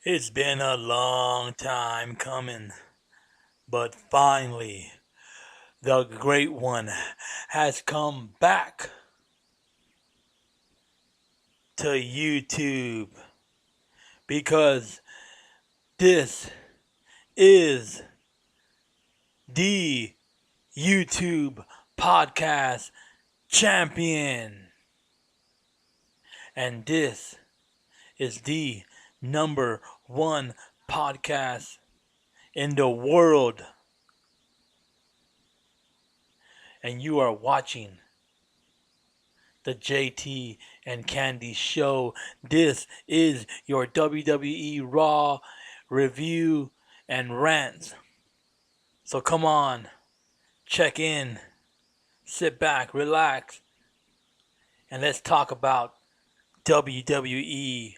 It's been a long time coming, but finally, the Great One has come back to YouTube because this is the YouTube Podcast Champion. And this is the number one podcast in the world. And you are watching the JT and Candy Show. This is your WWE Raw review and rants. So come on, check in, sit back, relax, and let's talk about WWE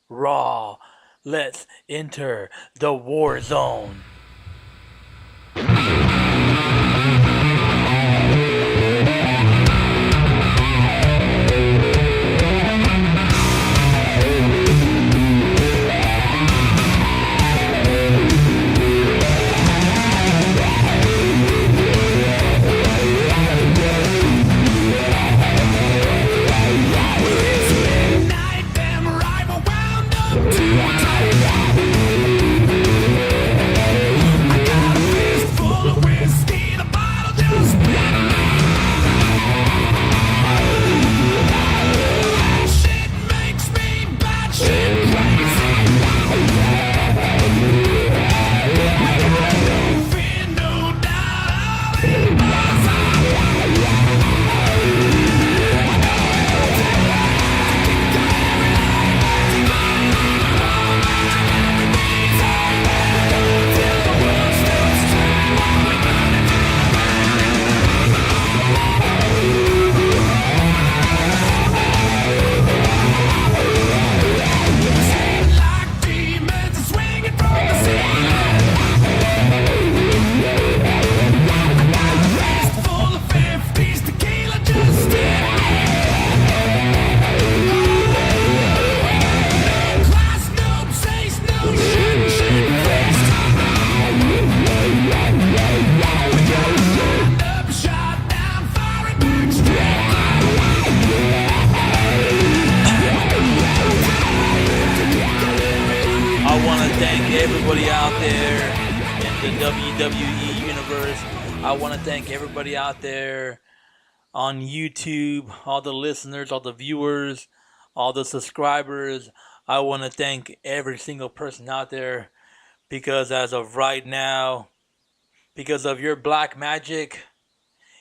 Raw. Let's enter the war zone. Everybody out there in the WWE universe. I want to thank everybody out there on YouTube, all the listeners, all the viewers, all the subscribers. I want to thank every single person out there because as of right now, because of your black magic,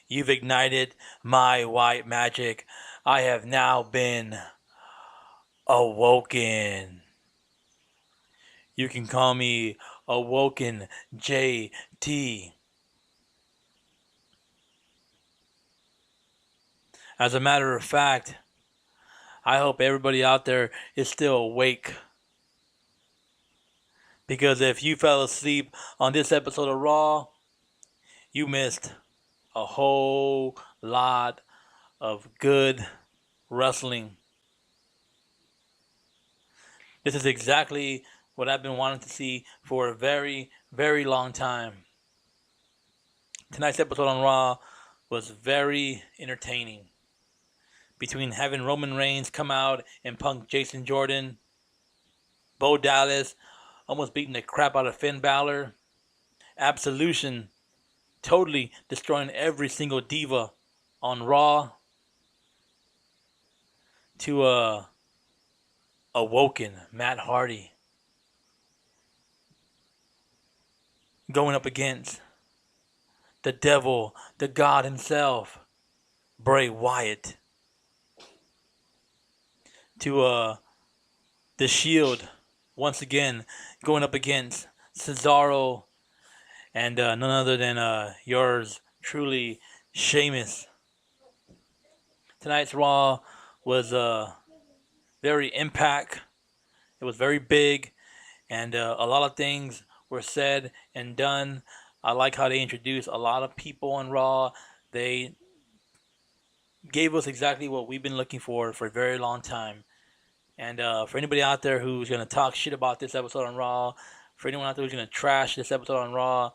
you've ignited my white magic. I have now been awoken. You can call me Awoken JT. As a matter of fact, I hope everybody out there is still awake. Because if you fell asleep on this episode of Raw, you missed a whole lot of good wrestling. This is exactly what I've been wanting to see for a very, very long time. Tonight's episode on Raw was very entertaining. Between having Roman Reigns come out and punk Jason Jordan, Bo Dallas almost beating the crap out of Finn Balor, Absolution totally destroying every single diva on Raw, to Awoken Matt Hardy going up against the devil, the God himself, Bray Wyatt, to the Shield once again going up against Cesaro and none other than yours truly, Sheamus. Tonight's Raw was very impact. It was very big, and a lot of things were said and done. I like how they introduced a lot of people on Raw. They gave us exactly what we've been looking for a very long time. And for anybody out there who's gonna talk shit about this episode on Raw, for anyone out there who's gonna trash this episode on Raw,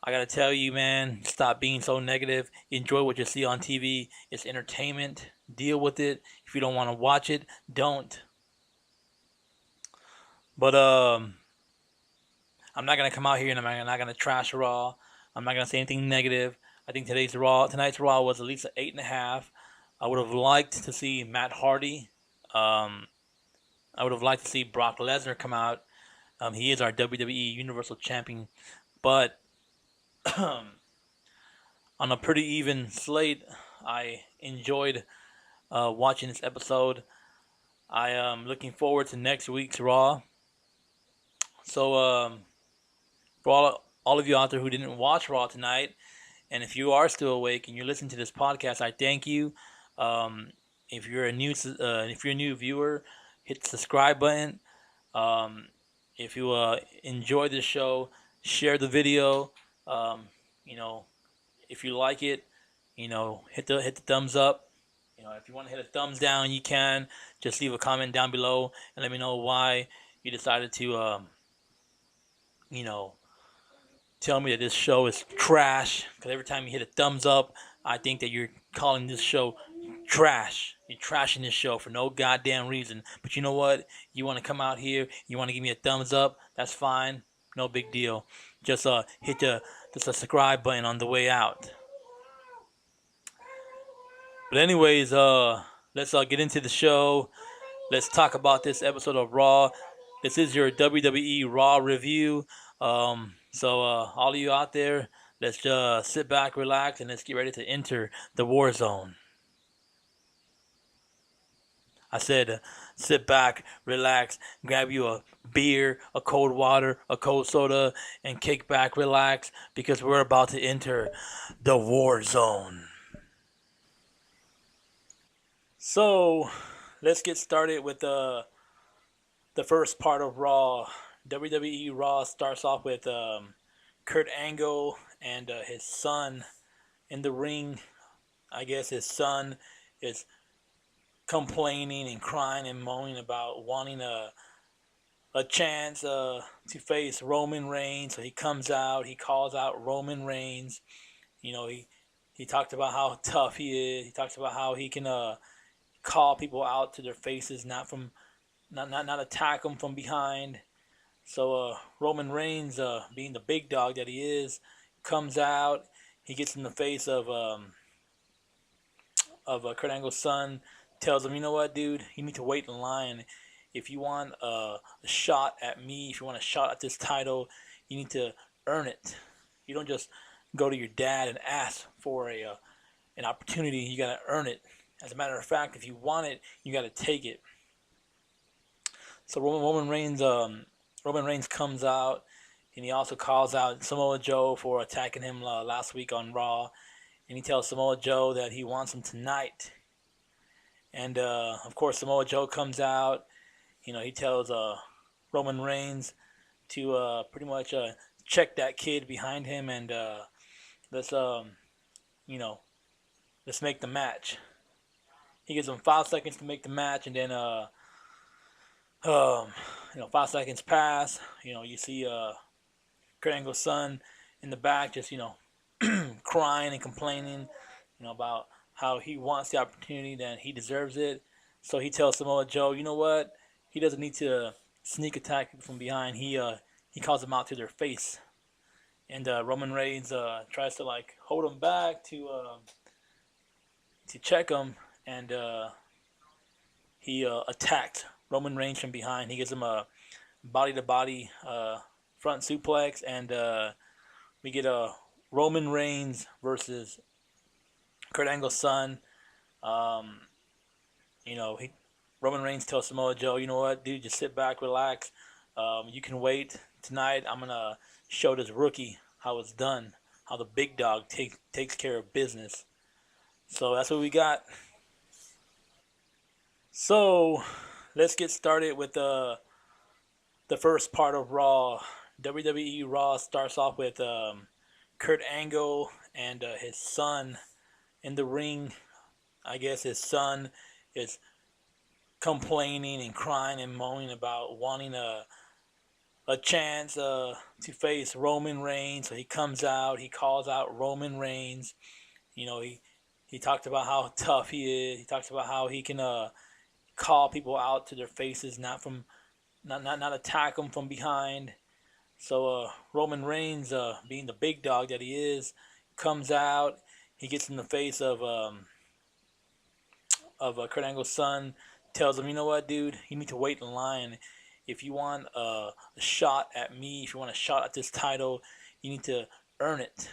I gotta tell you, man, stop being so negative. Enjoy what you see on TV. It's entertainment. Deal with it. If you don't want to watch it, don't. But I'm not gonna come out here and I'm not gonna trash Raw. I'm not gonna say anything negative. I think tonight's Raw was at least an 8.5. I would have liked to see Matt Hardy. I would have liked to see Brock Lesnar come out. He is our WWE Universal Champion, but on a pretty even slate, I enjoyed watching this episode. I am looking forward to next week's Raw. So, for all of you out there who didn't watch Raw tonight, and if you are still awake and you're listening to this podcast, I thank you. If you're a new viewer, hit the subscribe button. If you enjoy this show, share the video. If you like it, hit the thumbs up. If you want to hit a thumbs down, you can. Just leave a comment down below and let me know why you decided to, tell me that this show is trash. Because every time you hit a thumbs up, I think that you're calling this show trash. You're trashing this show for no goddamn reason. But you know what? You want to come out here, you want to give me a thumbs up, that's fine. No big deal. Just hit the subscribe button on the way out. But anyways, let's get into the show. Let's talk about this episode of Raw. This is your WWE Raw review. So all of you out there, let's just sit back, relax, and let's get ready to enter the war zone. I said, sit back, relax, grab you a beer, a cold water, a cold soda, and kick back, relax, because we're about to enter the war zone. So, let's get started with the first part of Raw. WWE Raw starts off with Kurt Angle and his son in the ring. I guess his son is complaining and crying and moaning about wanting a chance to face Roman Reigns. So he comes out, he calls out Roman Reigns. He talked about how tough he is. He talks about how he can call people out to their faces, not attack them from behind. So Roman Reigns, being the big dog that he is, comes out. He gets in the face of Kurt Angle's son. Tells him, you know what, dude, you need to wait in line. If you want a shot at me, if you want a shot at this title, you need to earn it. You don't just go to your dad and ask for an opportunity. You got to earn it. As a matter of fact, if you want it, you got to take it. So Roman Reigns comes out, and he also calls out Samoa Joe for attacking him last week on Raw. And he tells Samoa Joe that he wants him tonight. And, of course, Samoa Joe comes out. He tells Roman Reigns to pretty much check that kid behind him and let's make the match. He gives him 5 seconds to make the match, and then 5 seconds pass. You see Kurt Angle's son in the back just crying and complaining about how he wants the opportunity, then he deserves it. So he tells Samoa Joe, you know what? He doesn't need to sneak attack people from behind. He calls them out to their face. And Roman Reigns tries to hold him back to check him, and he attacked Roman Reigns from behind. He gives him a body-to-body front suplex, and we get a Roman Reigns versus Kurt Angle's son. Roman Reigns tells Samoa Joe, you know what, dude, just sit back, relax. You can wait. Tonight, I'm going to show this rookie how it's done, how the big dog takes care of business. So that's what we got. So let's get started with the first part of Raw. WWE Raw starts off with Kurt Angle and his son in the ring. I guess his son is complaining and crying and moaning about wanting a chance to face Roman Reigns. So he comes out, he calls out Roman Reigns. You know, he talked about how tough he is. He talks about how he can call people out to their faces, not attack them from behind. So Roman Reigns, being the big dog that he is, comes out. He gets in the face of Kurt Angle's son, tells him, you know what, dude, you need to wait in line. If you want a shot at me, if you want a shot at this title, you need to earn it.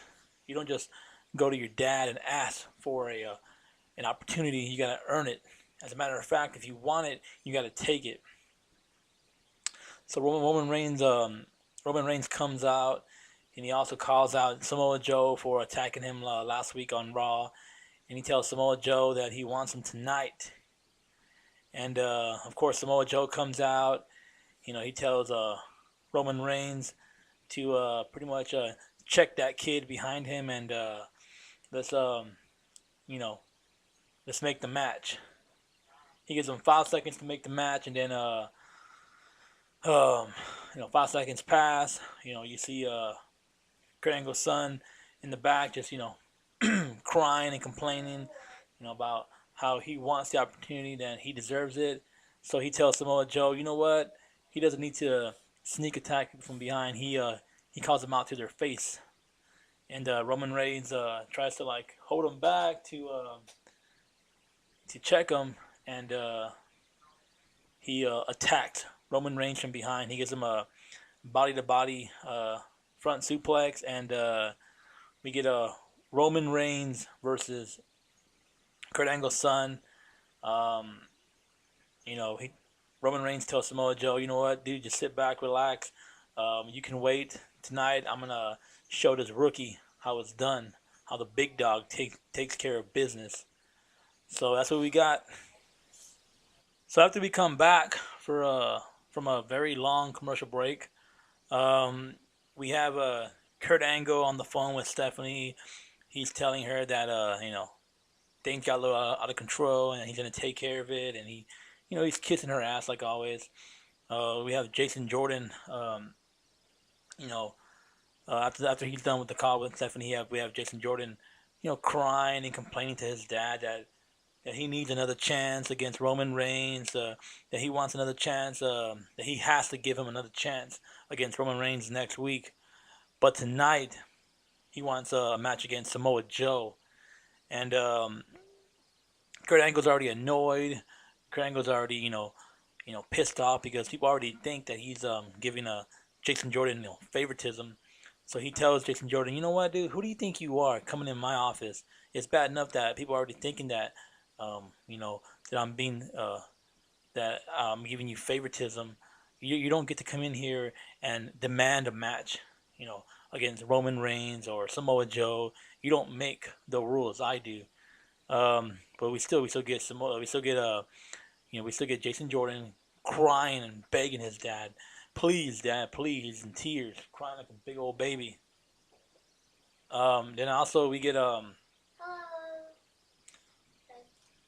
You don't just go to your dad and ask for an opportunity. You gotta earn it. As a matter of fact, if you want it, you gotta take it. So Roman Reigns comes out, and he also calls out Samoa Joe for attacking him last week on Raw, and he tells Samoa Joe that he wants him tonight. And of course, Samoa Joe comes out. You know, he tells Roman Reigns to pretty much check that kid behind him and let's you know let's make the match. He gives him 5 seconds to make the match, and then 5 seconds pass. You know, you see Kurt Angle's son in the back, just crying and complaining, about how he wants the opportunity, that he deserves it. So he tells Samoa Joe, you know what? He doesn't need to sneak attack people from behind. He calls them out to their face, and Roman Reigns tries to hold him back to check him, and he attacked Roman Reigns from behind. He gives him a body to body front suplex, and we get a Roman Reigns versus Kurt Angle's son. Roman Reigns tells Samoa Joe, you know what, dude, just sit back, relax. You can wait. Tonight, I'm going to show this rookie how it's done, how the big dog takes care of business. So that's what we got. So after we come back from a very long commercial break, we have Kurt Angle on the phone with Stephanie. He's telling her that things got a little out of control, and he's gonna take care of it. And he's kissing her ass like always. We have Jason Jordan. After he's done with the call with Stephanie, we have Jason Jordan, crying and complaining to his dad that he needs another chance against Roman Reigns. That he wants another chance. That he has to give him another chance against Roman Reigns next week. But tonight, he wants a match against Samoa Joe. And Kurt Angle's already annoyed. Kurt Angle's already, pissed off because people already think that he's giving Jason Jordan, favoritism. So he tells Jason Jordan, you know what, dude? Who do you think you are coming in my office? It's bad enough that people are already thinking that, that I'm giving you favoritism. You don't get to come in here and demand a match, against Roman Reigns or Samoa Joe. You don't make the rules. I do. But we still get Samoa. We still get Jason Jordan crying and begging his dad, please, dad, please, in tears, crying like a big old baby. Then also we get Hello.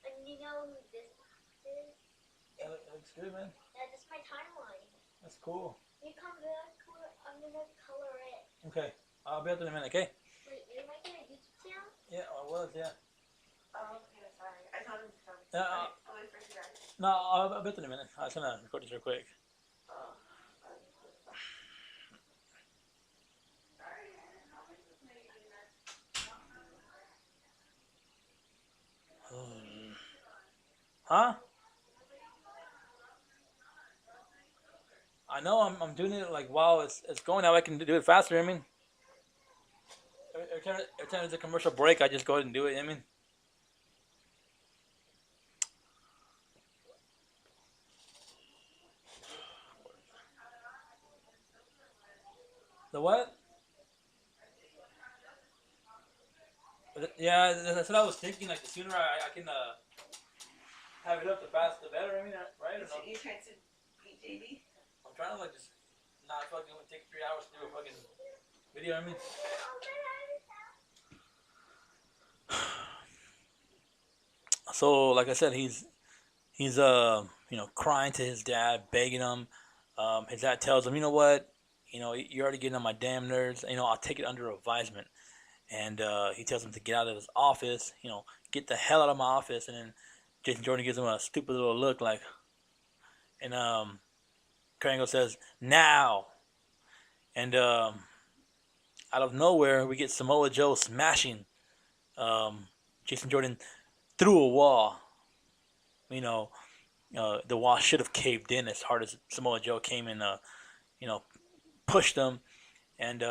And you know who this is? That looks good, man. Yeah, that's my timeline. That's cool. You come back, I'm gonna color it. Okay, I'll be out in a minute. Okay. Wait, you're making a YouTube channel? Yeah, I was. Yeah. Oh, okay, sorry. I thought it was something. Yeah. I'll wait for you guys. No, I'll be out in a minute. I was gonna record this real quick. Oh. Huh? I know I'm doing it while it's going now. I can do it faster. I mean, every time there's a commercial break, I just go ahead and do it. I mean, the what? Yeah, that's what I was thinking. The sooner I can have it up, the faster, the better. I mean, right? Or no? You trying to beat JD? I'm trying to just not fucking take 3 hours to do a fucking video. I mean, So like I said, he's crying to his dad, begging him. His dad tells him, you know what, you're already getting on my damn nerves. I'll take it under advisement. And he tells him to get out of his office. Get the hell out of my office. And then Jason Jordan gives him a stupid little look, like, and Kurt Angle says, now. And out of nowhere, we get Samoa Joe smashing Jason Jordan through a wall. The wall should have caved in as hard as Samoa Joe came and pushed him. And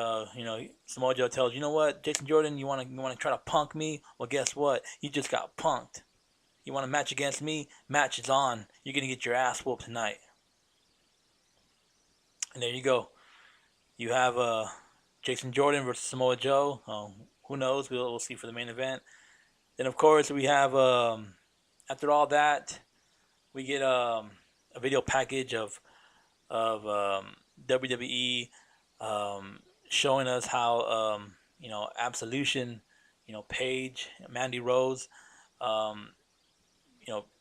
Samoa Joe tells, you know what, Jason Jordan, you want to try to punk me? Well, guess what? You just got punked. You want a match against me? Match is on. You're gonna get your ass whooped tonight. And there you go. You have Jason Jordan versus Samoa Joe. Who knows? We'll see for the main event. Then of course we have after all that, we get a video package of WWE showing us how Absolution, Paige, Mandy Rose,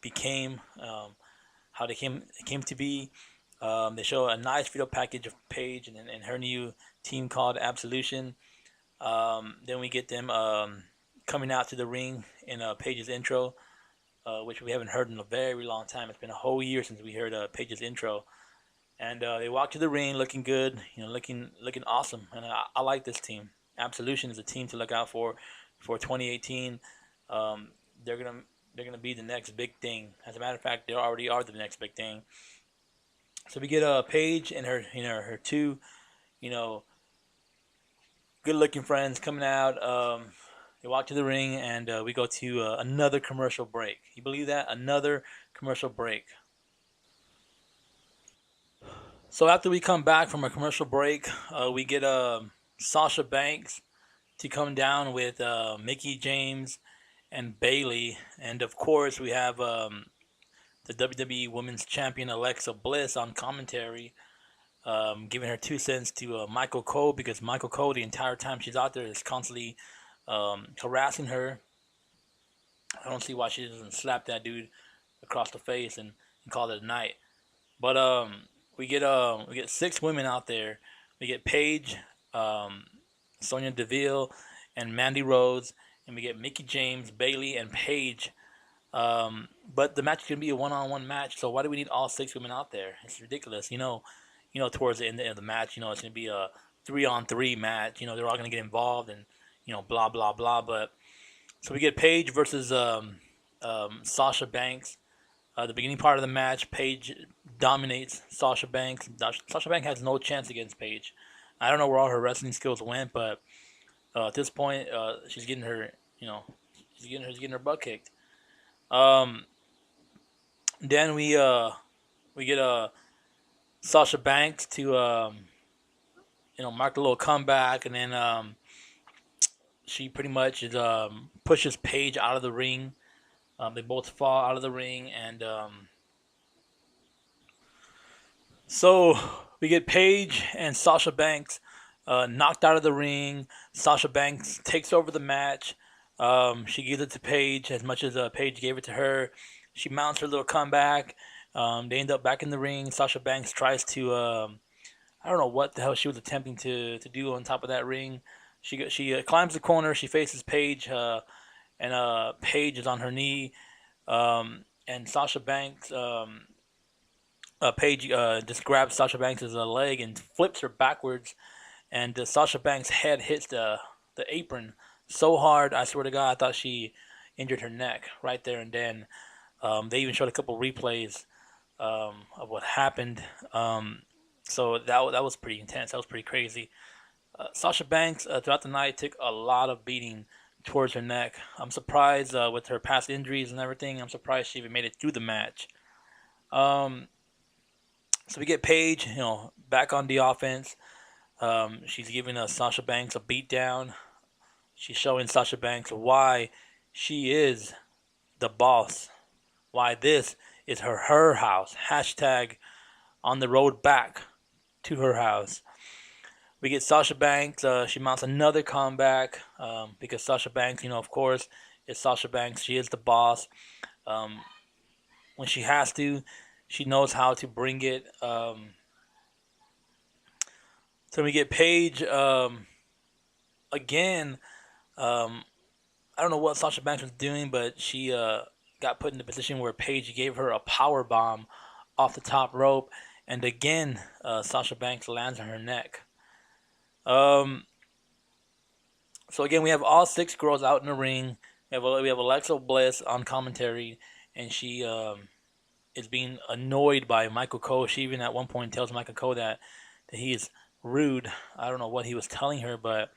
became how they came to be. They show a nice video package of Paige and her new team called Absolution. Then we get them coming out to the ring in Paige's intro, which we haven't heard in a very long time. It's been a whole year since we heard Paige's intro. And they walk to the ring looking good, looking awesome. And I like this team. Absolution is a team to look out for 2018. They're gonna be the next big thing. As a matter of fact, they already are the next big thing. So we get Paige and her two, good-looking friends coming out. They walk to the ring, and we go to another commercial break. You believe that? Another commercial break. So after we come back from a commercial break, we get Sasha Banks to come down with Mickie James and Bayley, and of course we have the WWE Women's Champion Alexa Bliss on commentary, giving her 2 cents to Michael Cole, because Michael Cole, the entire time she's out there, is constantly harassing her. I don't see why she doesn't slap that dude across the face and call it a night. But we get 6 women out there. We get Paige, Sonya Deville, and Mandy Rose, and we get Mickie James, Bayley, and Paige. But the match is gonna be a one-on-one match, so why do we need all 6 women out there? It's ridiculous. Towards the end of the match, it's gonna be a 3-on-3 match. They're all gonna get involved and blah blah blah. But so we get Paige versus Sasha Banks. The beginning part of the match, Paige dominates Sasha Banks. Sasha Banks has no chance against Paige. I don't know where all her wrestling skills went, but at this point, she's getting her, she's getting her butt kicked. Then we get Sasha Banks to mark a little comeback, and then she pretty much pushes Paige out of the ring. They both fall out of the ring, and so we get Paige and Sasha Banks knocked out of the ring. Sasha Banks takes over the match. She gives it to Paige as much as Paige gave it to her. She mounts her little comeback. They end up back in the ring. Sasha Banks tries to, I don't know what the hell she was attempting to do on top of that ring. She climbs the corner. She faces Paige, and Paige is on her knee. And Sasha Banks, Paige just grabs Sasha Banks' leg and flips her backwards. And Sasha Banks' head hits the apron so hard, I swear to God, I thought she injured her neck right there and then. They even showed a couple replays of what happened. So that was pretty intense. That was pretty crazy. Sasha Banks, throughout the night, took a lot of beating towards her neck. I'm surprised with her past injuries and everything. I'm surprised she even made it through the match. So we get Paige, back on the offense. She's giving Sasha Banks a beatdown. She's showing Sasha Banks why she is the boss. Why this is her house. Hashtag on the road back to her house. We get Sasha Banks. She mounts another comeback because Sasha Banks, of course, is Sasha Banks. She is the boss. When she has to, she knows how to bring it. So we get Paige again. Um, I don't know what Sasha Banks was doing, but she got put in the position where Paige gave her a power bomb off the top rope, and again, Sasha Banks lands on her neck. Um, so again, we have all 6 girls out in the ring. We have Alexa Bliss on commentary, and she is being annoyed by Michael Cole. She even at one point tells Michael Cole that he is rude. I don't know what he was telling her, but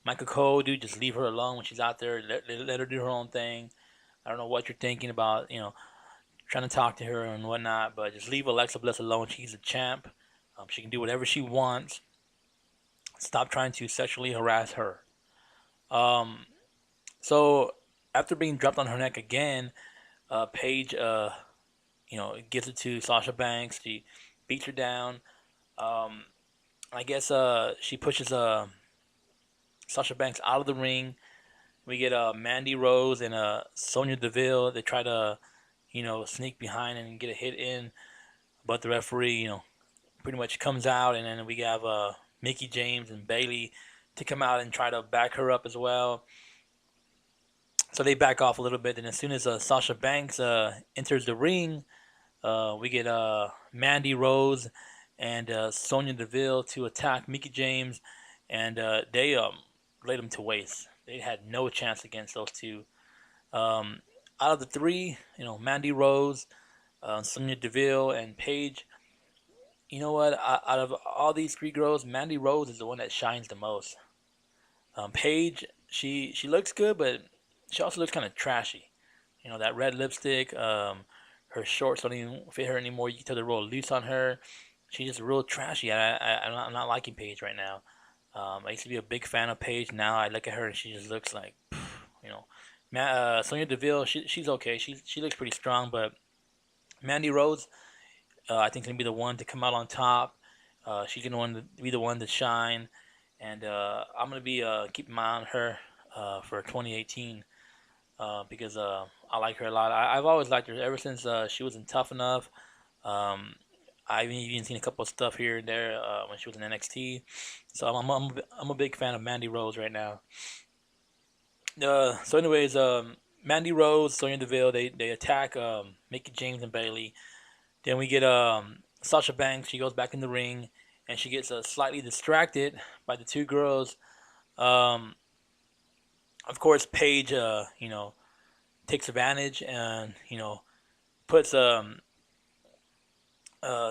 Michael Cole, dude, just leave her alone when she's out there. Let her do her own thing. I don't know what you're thinking about, trying to talk to her and whatnot, but just leave Alexa Bliss alone. She's a champ. She can do whatever she wants. Stop trying to sexually harass her. Um, so after being dropped on her neck again, Paige, gives it to Sasha Banks. She beats her down. Um, I guess she pushes Sasha Banks out of the ring. We get Mandy Rose and Sonya Deville. They try to, sneak behind and get a hit in, but the referee, pretty much comes out, and then we have Mickie James and Bayley to come out and try to back her up as well. So they back off a little bit, and as soon as Sasha Banks enters the ring, we get Mandy Rose and Sonya Deville to attack Mickie James, and they laid them to waste. They had no chance against those two. Um, Out of the 3, Mandy Rose, Sonya Deville, and Paige. You know what? Out of all these 3 girls, Mandy Rose is the one that shines the most. Paige, she looks good, but she also looks kind of trashy. That red lipstick. Her shorts don't even fit her anymore. You can tell they're real loose on her. She's just real trashy. I'm not liking Paige right now. I used to be a big fan of Paige. Now I look at her and she just looks like, you know. Sonya Deville, she's okay. She looks pretty strong, but Mandy Rose, I think, gonna be the one to come out on top. She's gonna be the one to shine, and I'm gonna be keeping my eye on her for 2018 because I like her a lot. I've always liked her ever since she was in Tough Enough. I've even seen a couple of stuff here and there when she was in NXT. So I'm a big fan of Mandy Rose right now. So anyways, Mandy Rose, Sonya Deville, they attack Mickie James and Bayley. Then we get Sasha Banks. She goes back in the ring, and she gets slightly distracted by the 2 girls. Um, of course, Paige, takes advantage and puts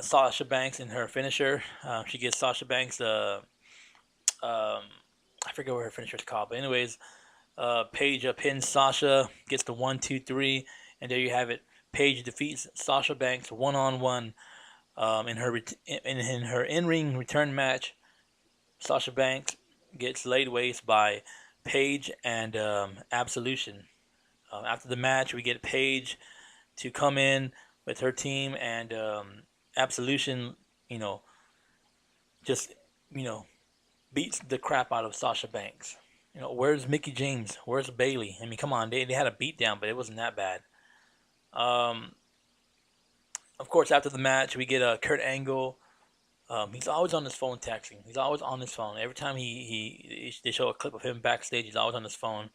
Sasha Banks in her finisher. She gets Sasha Banks I forget what her finisher is called, but anyways, Paige pins Sasha, gets the 1, 2, 3, and there you have it. Paige defeats Sasha Banks 1-on-1 in her in-ring return match. Sasha Banks gets laid waste by Paige and Absolution. After the match, we get Paige to come in with her team, and Absolution, just beats the crap out of Sasha Banks. Where's Mickie James? Where's Bayley? I mean, come on, they had a beat down, but it wasn't that bad. Um, of course, after the match, we get Kurt Angle. He's always on his phone texting. He's always on his phone. Every time they show a clip of him backstage, he's always on his phone.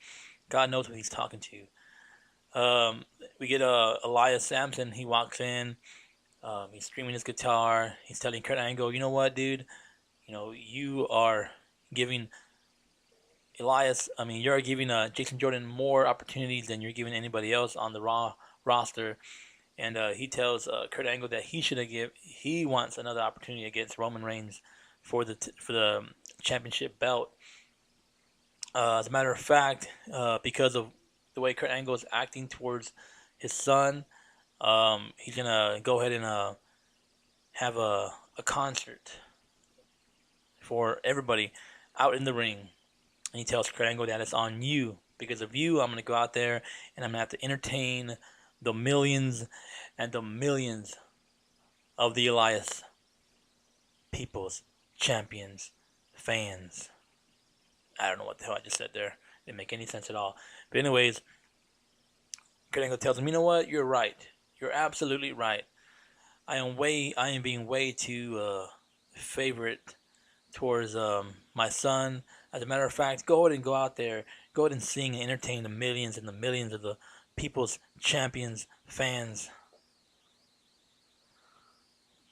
God knows what he's talking to. We get Elias Sampson. He walks in. He's streaming his guitar. He's telling Kurt Angle, you know what, dude? You are giving you're giving Jason Jordan more opportunities than you're giving anybody else on the Raw roster. And he tells Kurt Angle that he wants another opportunity against Roman Reigns for the championship belt. As a matter of fact, because of the way Kurt Angle is acting towards his son, he's gonna go ahead and have a concert for everybody out in the ring. And he tells Kurt Angle that it's on you. Because of you, I'm gonna go out there and I'm gonna have to entertain the millions and the millions of the Elias peoples, champions, fans. I don't know what the hell I just said there. Didn't make any sense at all. But anyways, Kurt Angle tells him, you know what? You're right. You're absolutely right. I am being way too favorite towards my son. As a matter of fact, go ahead and go out there, go ahead and sing and entertain the millions of the people's champions fans.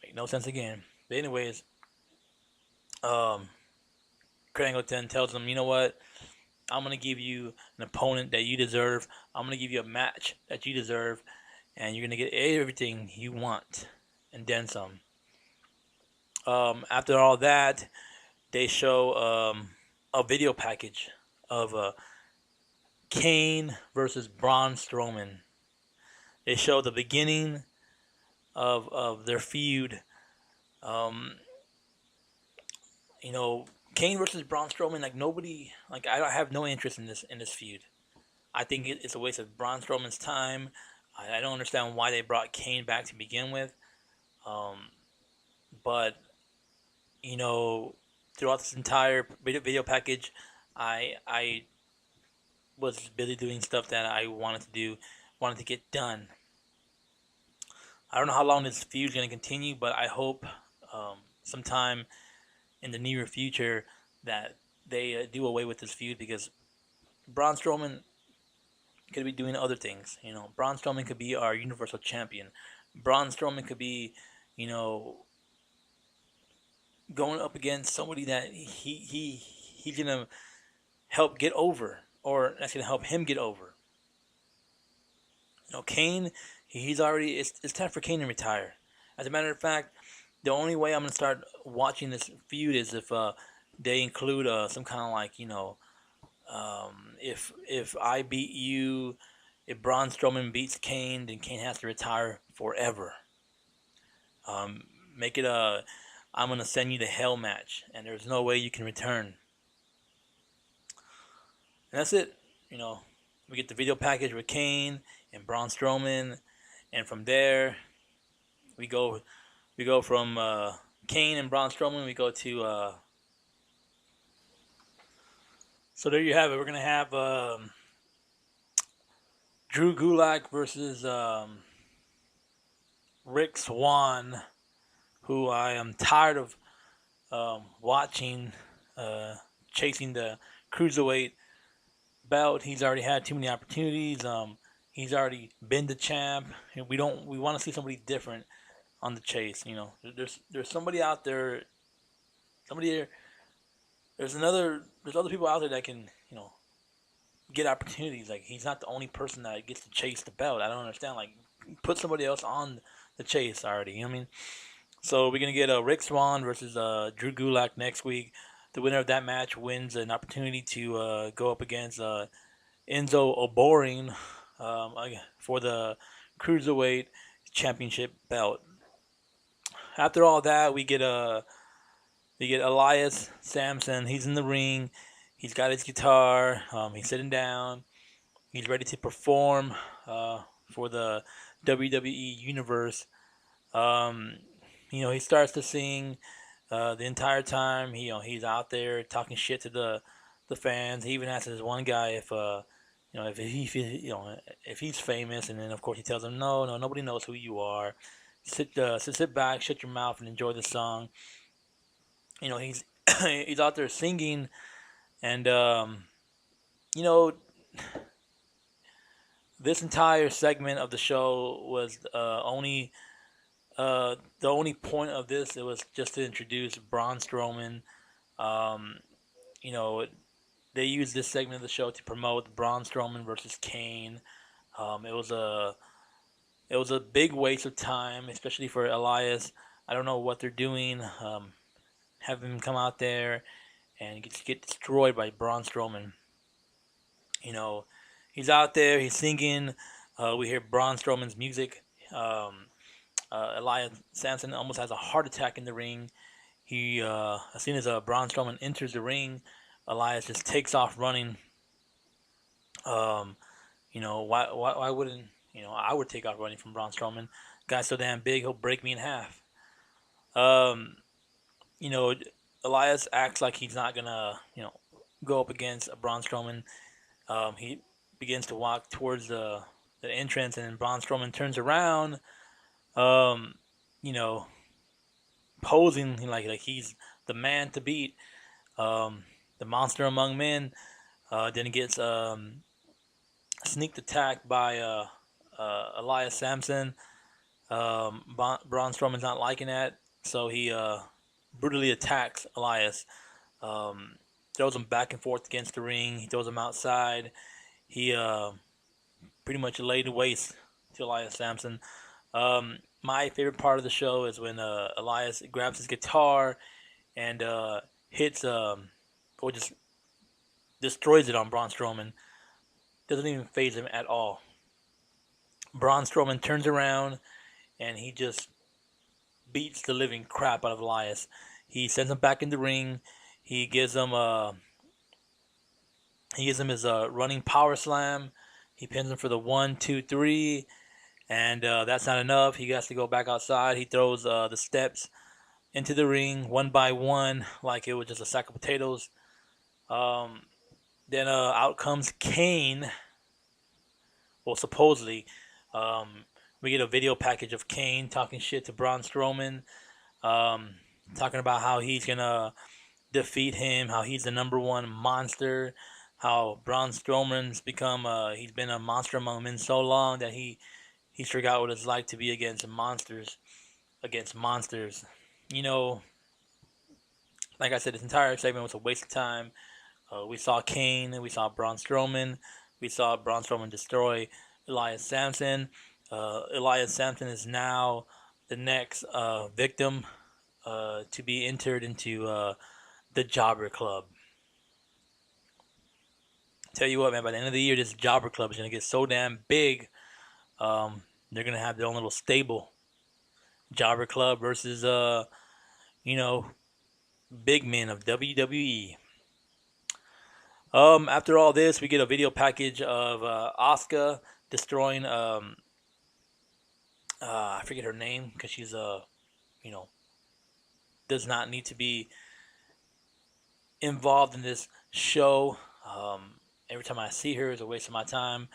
Make no sense again. But anyways, um, Kurt Angle then tells him, you know what? I'm gonna give you an opponent that you deserve. I'm gonna give you a match that you deserve, and you're gonna get everything you want, and then some. After all that, they show a video package of Kane versus Braun Strowman. They show the beginning of their feud. Um, you know, Kane versus Braun Strowman. Like nobody, like I have no interest in this feud. I think it's a waste of Braun Strowman's time. I don't understand why they brought Kane back to begin with. Um, but you know, throughout this entire video package, I was busy doing stuff that I wanted to do, wanted to get done. I don't know how long this feud is going to continue, but I hope sometime in the near future that they do away with this feud because Braun Strowman could be doing other things. You know, Braun Strowman could be our Universal Champion. Braun Strowman could be, you know, going up against somebody that he's gonna help get over, or that's gonna help him get over. You know, Kane, he's already. It's time for Kane to retire. As a matter of fact, the only way I'm gonna start watching this feud is if they include some kind of like if I beat you, if Braun Strowman beats Kane, then Kane has to retire forever. Make it a I'm gonna send you to hell match, and there's no way you can return. And that's it. You know, we get the video package with Kane and Braun Strowman, and from there we go from Kane and Braun Strowman. We go to so there you have it. We're gonna have Drew Gulak versus Rick Swan, who I am tired of watching chasing the cruiserweight belt. He's already had too many opportunities. He's already been the champ. And we want to see somebody different on the chase. You know, there's somebody out there. Somebody there. There's other people out there that can get opportunities. Like he's not the only person that gets to chase the belt. I don't understand. Like put somebody else on the chase already. You know what I mean? So we're gonna get Rick Swan versus Drew Gulak next week. The winner of that match wins an opportunity to go up against Enzo Oboring for the cruiserweight championship belt. After all that, we get Elias Samson. He's in the ring. He's got his guitar. He's sitting down. He's ready to perform for the WWE Universe. He starts to sing the entire time. He's out there talking shit to the fans. He even asks this one guy if he's famous, and then of course he tells him no, nobody knows who you are. Sit back, shut your mouth, and enjoy the song. He's he's out there singing, and this entire segment of the show was the only point of this. It was just to introduce Braun Strowman. You know, they used this segment of the show to promote Braun Strowman versus Kane. It was a big waste of time, especially for Elias. I don't know what they're doing. Have him come out there and get destroyed by Braun Strowman. He's out there. He's singing. We hear Braun Strowman's music. Elias Samson almost has a heart attack in the ring. As soon as Braun Strowman enters the ring, Elias just takes off running. Why wouldn't I would take off running from Braun Strowman. Guy's so damn big, he'll break me in half. Elias acts like he's not gonna go up against Braun Strowman. He begins to walk towards the entrance, and then Braun Strowman turns around, um, you know, posing like he's the man to beat, the monster among men. Then he gets sneaked attack by Elias Sampson. Braun Strowman's not liking that, so he brutally attacks Elias. Um, Throws him back and forth against the ring. He throws him outside. He pretty much laid waste to Elias Sampson. My favorite part of the show is when Elias grabs his guitar and hits or just destroys it on Braun Strowman. Doesn't even faze him at all. Braun Strowman turns around and he just beats the living crap out of Elias. He sends him back in the ring. He gives him his running power slam. He pins him for the 1, 2, 3, and that's not enough. He has to go back outside. He throws the steps into the ring one by one, like it was just a sack of potatoes. Then out comes Kane. Well, supposedly, we get a video package of Kane talking shit to Braun Strowman, talking about how he's gonna defeat him, how he's the number one monster, how Braun Strowman's become he's been a monster among men so long that he's forgot what it's like to be against monsters. You know, like I said, this entire segment was a waste of time. We saw Kane, we saw Braun Strowman, we saw Braun Strowman destroy Elias Sampson. Elias Sampson is now the next victim to be entered into the Jobber Club. Tell you what, man, by the end of the year, this Jobber Club is going to get so damn big. They're going to have their own little stable. Jobber Club versus, big men of WWE. After all this, we get a video package of Asuka destroying, I forget her name because she's, does not need to be involved in this show. Every time I see her is a waste of my time.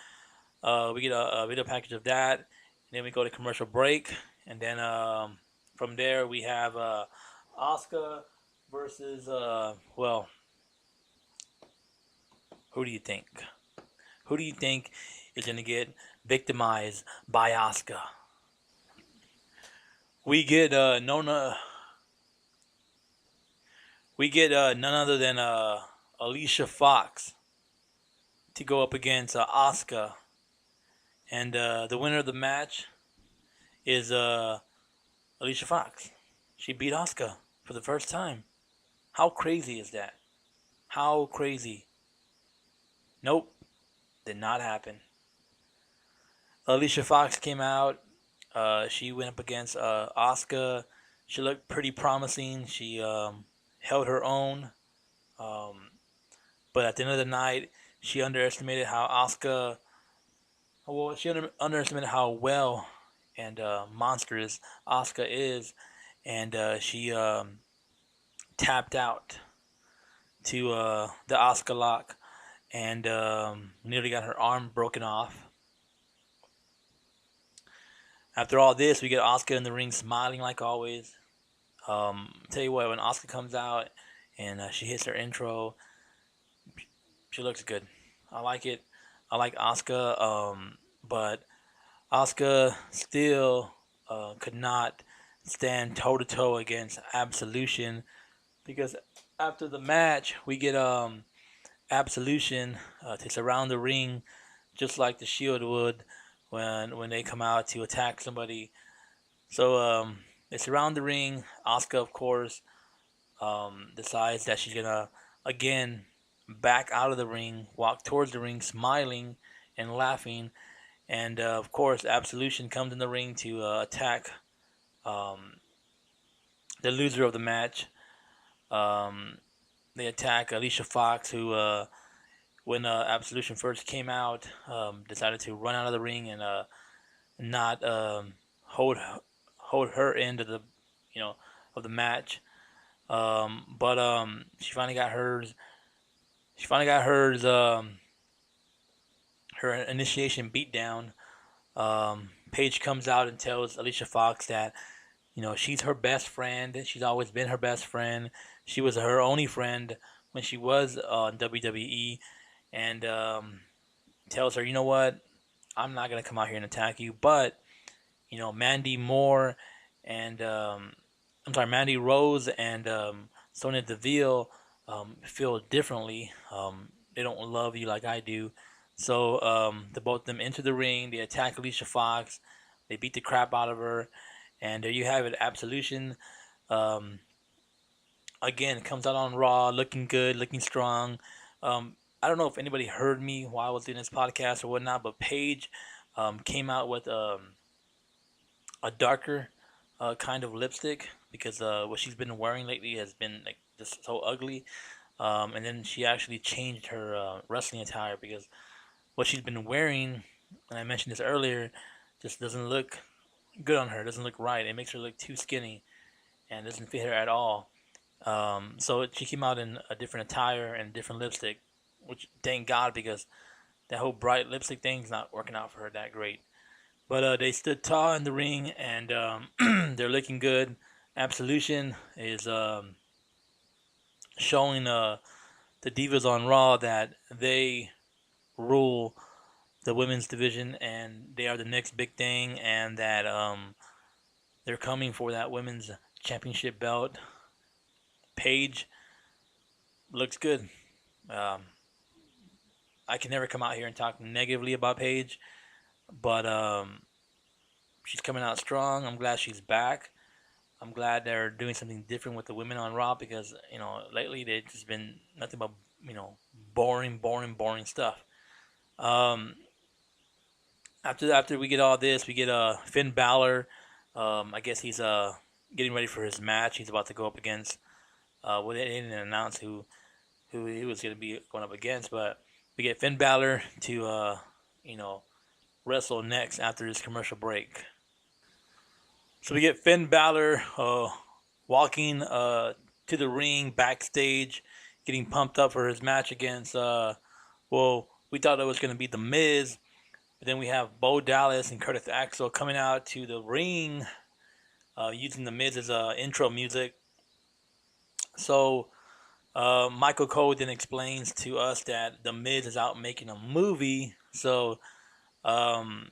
We get a video package of that, and then we go to commercial break, and then from there we have Asuka versus who do you think? Who do you think is gonna get victimized by Asuka? We get Nona. We get none other than Alicia Fox to go up against Asuka, and the winner of the match is Alicia Fox. She beat Asuka for the first time. How crazy is that? How crazy? Nope, did not happen. Alicia Fox came out. She went up against Asuka. She looked pretty promising. She held her own. But at the end of the night, she underestimated how Asuka. Well, she underestimated how well and monstrous Asuka is, and she tapped out to the Asuka lock, and nearly got her arm broken off. After all this, we get Asuka in the ring smiling like always. Tell you what, when Asuka comes out and she hits her intro, she looks good. I like it. I like Asuka, but Asuka still could not stand toe to toe against Absolution, because after the match we get Absolution to surround the ring just like the Shield would when they come out to attack somebody. So they surround the ring. Asuka, of course, decides that she's gonna again back out of the ring, walk towards the ring, smiling and laughing. And of course, Absolution comes in the ring to attack the loser of the match. They attack Alicia Fox, who, when Absolution first came out, decided to run out of the ring and not hold her end of the of the match. But she finally got hers. She finally got hers. Her initiation beatdown Paige comes out and tells Alicia Fox that she's her best friend. She's always been her best friend. She was her only friend when she was on WWE, and tells her, you know what, I'm not gonna come out here and attack you, but Mandy Moore and I'm sorry, Mandy Rose and Sonya Deville feel differently. They don't love you like I do. So the both of them enter the ring. They attack Alicia Fox. They beat the crap out of her. And there you have it. Absolution. Um, again, comes out on Raw, looking good, looking strong. I don't know if anybody heard me while I was doing this podcast or whatnot, but Paige came out with a darker kind of lipstick because what she's been wearing lately has been like just so ugly. And then she actually changed her wrestling attire because what she's been wearing, and I mentioned this earlier, just doesn't look good on her. It doesn't look right. It makes her look too skinny and doesn't fit her at all. So she came out in a different attire and different lipstick, which thank God because that whole bright lipstick thing's not working out for her that great. But they stood tall in the ring and they're looking good. Absolution is showing the Divas on Raw that they rule the women's division and they are the next big thing, and that they're coming for that women's championship belt. Paige looks good. Um, I can never come out here and talk negatively about Paige, but she's coming out strong. I'm glad she's back. I'm glad they're doing something different with the women on Raw because lately they've just been nothing but boring, boring, boring stuff. Um, after we get all this, we get Finn Balor. I guess he's getting ready for his match. He's about to go up against. Well, they didn't announce who he was going to be going up against, but we get Finn Balor to you know wrestle next after this commercial break. So we get Finn Balor walking to the ring backstage, getting pumped up for his match against. Well, we thought it was going to be The Miz, but then we have Bo Dallas and Curtis Axel coming out to the ring using The Miz as intro music. So Michael Cole then explains to us that The Miz is out making a movie. So um,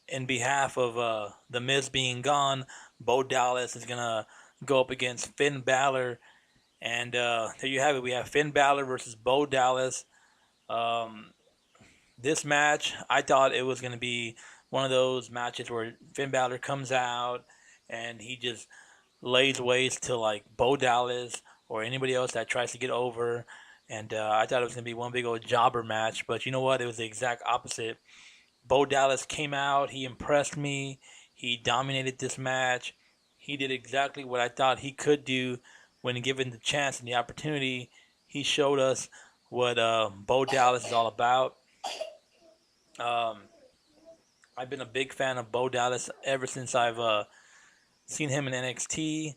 in behalf of The Miz being gone, Bo Dallas is going to go up against Finn Balor. And there you have it. We have Finn Balor versus Bo Dallas. Um, this match, I thought it was going to be one of those matches where Finn Balor comes out and he just lays waste to like Bo Dallas or anybody else that tries to get over. And I thought it was going to be one big old jobber match. But you know what? It was the exact opposite. Bo Dallas came out. He impressed me. He dominated this match. He did exactly what I thought he could do when given the chance and the opportunity. He showed us what Bo Dallas is all about. Um, I've been a big fan of Bo Dallas ever since I've seen him in NXT.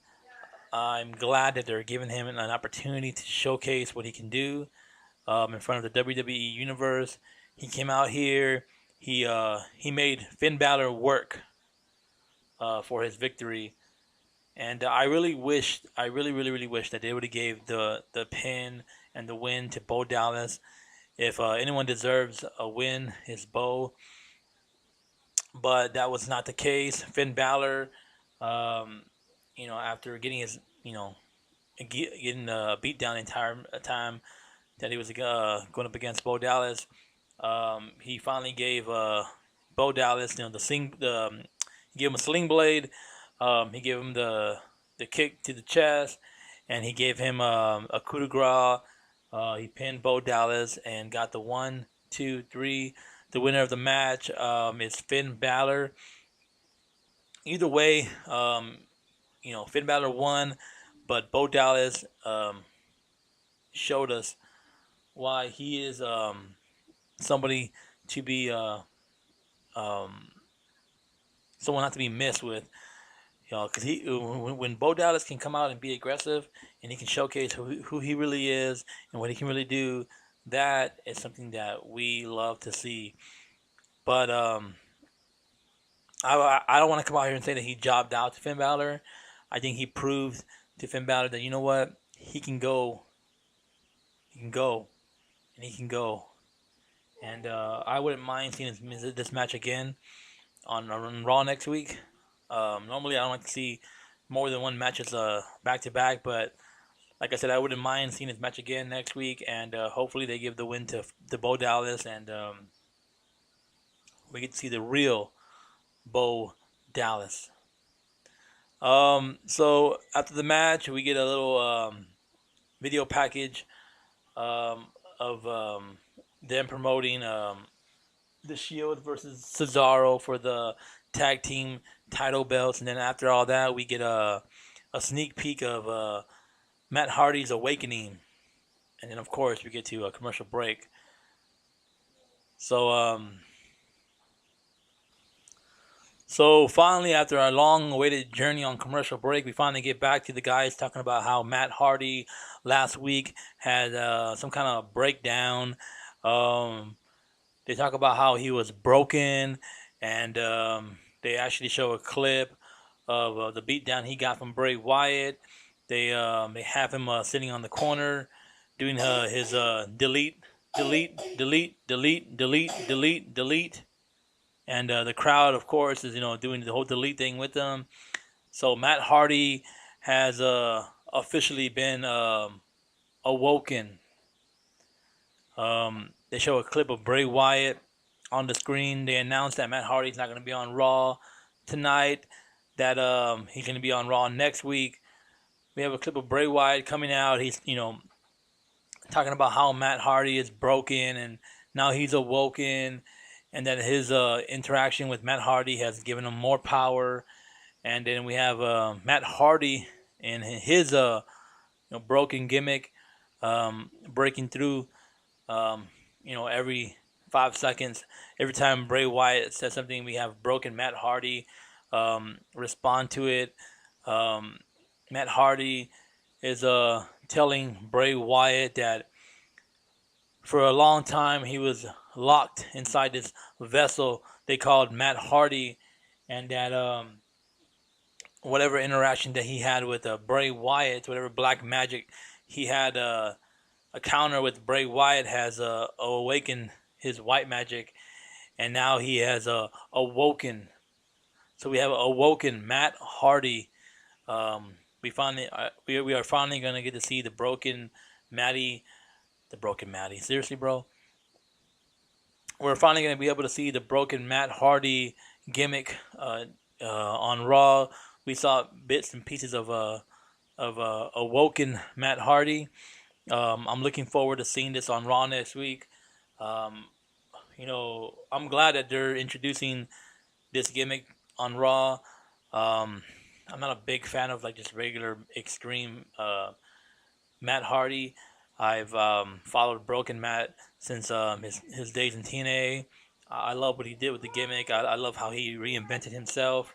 I'm glad that they're giving him an opportunity to showcase what he can do in front of the WWE Universe. He came out here. He made Finn Balor work for his victory, and I really wished, I really wish that they would have gave the pin and the win to Bo Dallas. If anyone deserves a win, it's Bo. But that was not the case. Finn Balor, um, after getting his, getting beat down the entire time that he was going up against Bo Dallas, he finally gave Bo Dallas, he gave him a sling blade. He gave him the kick to the chest, and he gave him a coup de grace. He pinned Bo Dallas and got the 1, 2, 3. The winner of the match is Finn Balor. Either way, Finn Balor won, but Bo Dallas showed us why he is somebody to be um, someone not to be messed with. Because when Bo Dallas can come out and be aggressive and he can showcase who he really is and what he can really do, that is something that we love to see. But I don't want to come out here and say that he jobbed out to Finn Balor. I think he proved to Finn Balor that, you know what, he can go, and he can go. And I wouldn't mind seeing this match again on Raw next week. Normally, I don't like to see more than one matches back to back, but like I said, I wouldn't mind seeing this match again next week, and hopefully they give the win to Bo Dallas, and we get to see the real Bo Dallas. So after the match, we get a little video package um, of them promoting the Shield versus Cesaro for the tag team title belts, and then after all that, we get a sneak peek of Matt Hardy's awakening, and then of course we get to a commercial break. So so finally, after our long-awaited journey on commercial break, we finally get back to the guys talking about how Matt Hardy last week had some kind of breakdown. Um, they talk about how he was broken, and they actually show a clip of the beatdown he got from Bray Wyatt. They have him sitting on the corner doing his delete, delete, delete, delete, delete, delete, delete, and the crowd, of course, is doing the whole delete thing with them. So Matt Hardy has officially been awoken. They show a clip of Bray Wyatt on the screen. They announced that Matt Hardy's not going to be on Raw tonight. That he's going to be on Raw next week. We have a clip of Bray Wyatt coming out. He's talking about how Matt Hardy is broken and now he's awoken, and that his interaction with Matt Hardy has given him more power. And then we have Matt Hardy and his broken gimmick, breaking through. Every 5 seconds, every time Bray Wyatt says something, we have broken Matt Hardy respond to it. Matt Hardy is telling Bray Wyatt that for a long time he was locked inside this vessel they called Matt Hardy, and that whatever interaction that he had with Bray Wyatt, whatever black magic he had a counter with Bray Wyatt, has awakened his white magic, and now he has awoken. So we have awoken Matt Hardy. We are finally gonna get to see the broken Matty. Seriously, bro. We're finally gonna be able to see the broken Matt Hardy gimmick on Raw. We saw bits and pieces of awoken Matt Hardy. I'm looking forward to seeing this on Raw next week. I'm glad that they're introducing this gimmick on Raw. I'm not a big fan of like just regular extreme Matt Hardy. I've followed Broken Matt since his days in TNA. I love what he did with the gimmick. I love how he reinvented himself.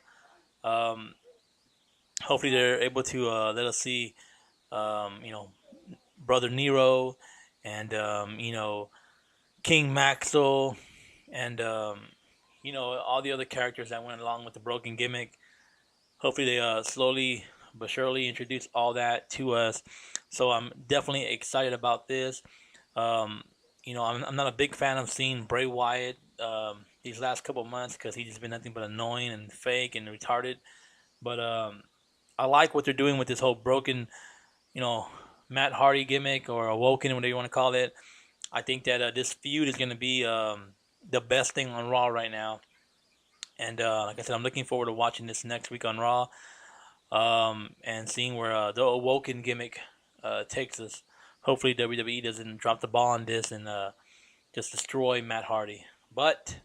Hopefully they're able to let us see, Brother Nero and, King Maxwell and, all the other characters that went along with the broken gimmick. Hopefully they slowly but surely introduce all that to us. So I'm definitely excited about this. I'm not a big fan of seeing Bray Wyatt these last couple of months because he's just been nothing but annoying and fake and retarded. But I like what they're doing with this whole broken, Matt Hardy gimmick or awoken, whatever you want to call it. I think that this feud is going to be the best thing on Raw right now. And like I said, I'm looking forward to watching this next week on Raw and seeing where the awoken gimmick takes us. Hopefully WWE doesn't drop the ball on this and just destroy Matt Hardy. But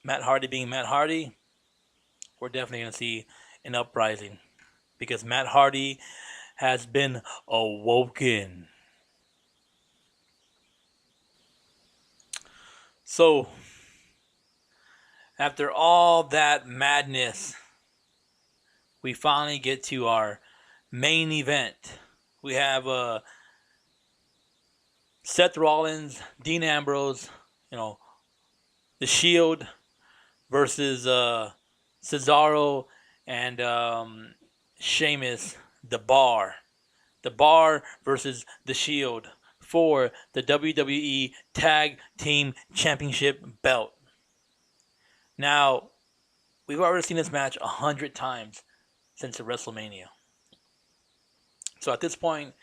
Matt Hardy being Matt Hardy, we're definitely going to see an uprising because Matt Hardy has been awoken. So, after all that madness, we finally get to our main event. We have Seth Rollins, Dean Ambrose, the Shield versus Cesaro and Sheamus, the Bar. The Bar versus the Shield for the WWE Tag Team Championship belt. Now, we've already seen this match 100 times since WrestleMania. So at this point,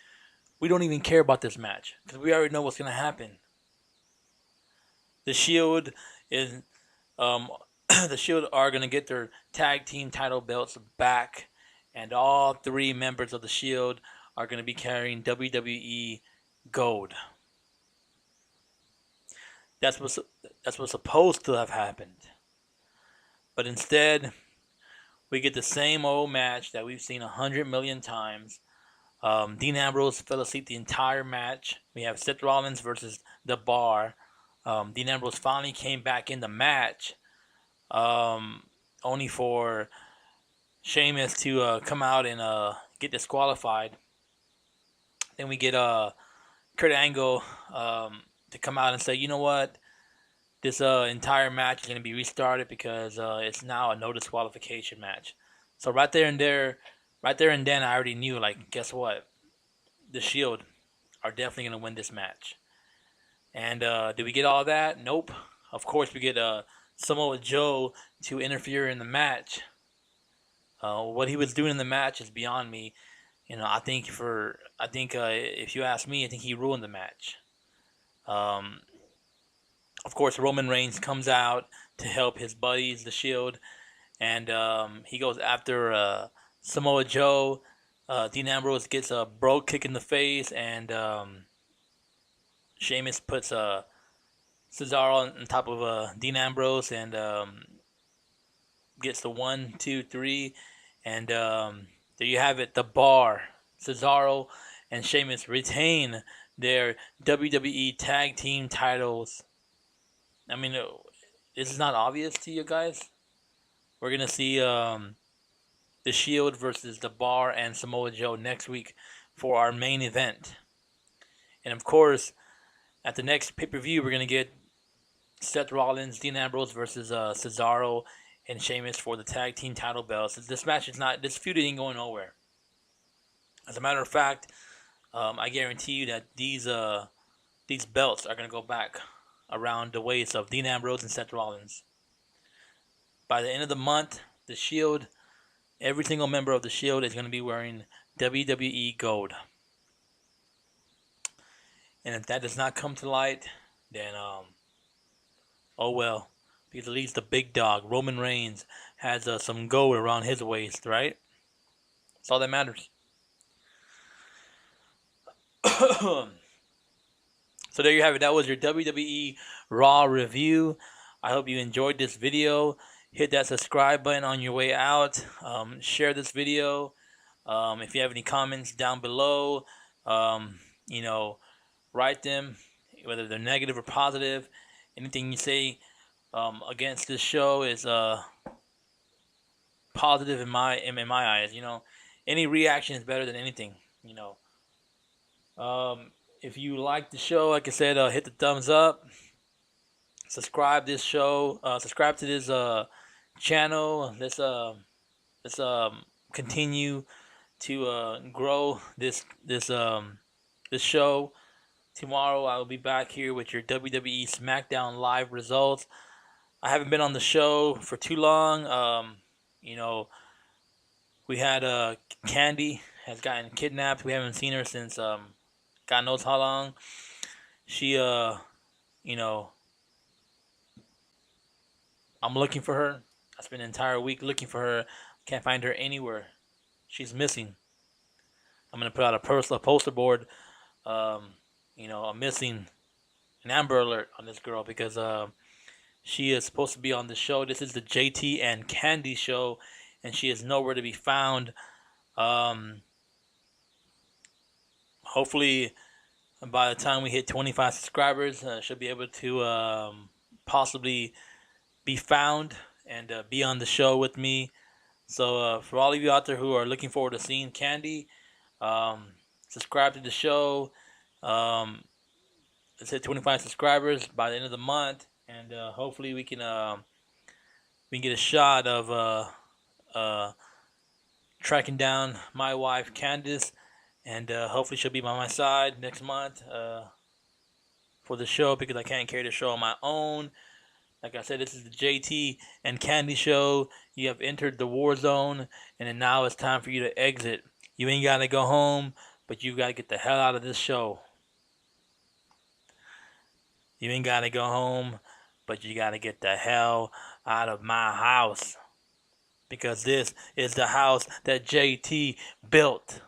we don't even care about this match because we already know what's going to happen. The Shield is the Shield are going to get their tag team title belts back, and all three members of the Shield are going to be carrying WWE gold. That's what's supposed to have happened. But instead, we get the same old match that we've seen 100 million times. Dean Ambrose fell asleep the entire match. We have Seth Rollins versus The Bar. Dean Ambrose finally came back in the match, only for Sheamus to come out and get disqualified. Then we get Kurt Angle to come out and say, you know what, this entire match is going to be restarted because it's now a no disqualification match. So right there and then, I already knew, like, guess what? The Shield are definitely going to win this match. And did we get all that? Nope. Of course, we get Samoa Joe to interfere in the match. What he was doing in the match is beyond me. You know, I think if you ask me, I think he ruined the match. Of course, Roman Reigns comes out to help his buddies, the Shield, and he goes after Samoa Joe. Dean Ambrose gets a bro kick in the face, and Sheamus puts Cesaro on top of Dean Ambrose and gets the 1, 2, 3, and there you have it. The Bar, Cesaro, and Sheamus retain their WWE Tag Team titles. I mean, this is not obvious to you guys. We're gonna see the Shield versus The Bar and Samoa Joe next week for our main event. And of course, at the next pay-per-view, we're going to get Seth Rollins, Dean Ambrose versus Cesaro and Sheamus for the tag team title belts. This feud ain't going nowhere. As a matter of fact, I guarantee you that these belts are going to go back around the waist of Dean Ambrose and Seth Rollins. By the end of the month, the Shield, every single member of the Shield is going to be wearing WWE gold. And if that does not come to light, then oh well, because at least the big dog Roman Reigns has some gold around his waist, right? That's all that matters. So there you have it. That was your WWE Raw review. I hope you enjoyed this video. Hit that subscribe button on your way out. Share this video. If you have any comments down below, write them, whether they're negative or positive. Anything you say against this show is positive in my eyes. You know, any reaction is better than anything. You know, if you like the show, like I said, hit the thumbs up. Subscribe this show. Subscribe to this channel. Let's continue to grow this show. Tomorrow I will be back here with your WWE SmackDown Live results. I haven't been on the show for too long. We had Candy has gotten kidnapped. We haven't seen her since God knows how long. She I'm looking for her. I spent an entire week looking for her. Can't find her anywhere. She's missing. I'm gonna put out a poster board. I'm missing an Amber Alert on this girl because she is supposed to be on the show. This is the JT and Candy show, and she is nowhere to be found. Hopefully, by the time we hit 25 subscribers, she'll be able to possibly be found and be on the show with me. So for all of you out there who are looking forward to seeing Candy, subscribe to the show. Let's hit 25 subscribers by the end of the month, and hopefully we can we can get a shot of tracking down my wife Candice, and hopefully she'll be by my side next month for the show, because I can't carry the show on my own. Like I said, this is the JT and Candy show. You have entered the war zone, and then now it's time for you to exit. You ain't got to go home, but you got to get the hell out of this show. You ain't got to go home, but you got to get the hell out of my house. Because this is the house that JT built.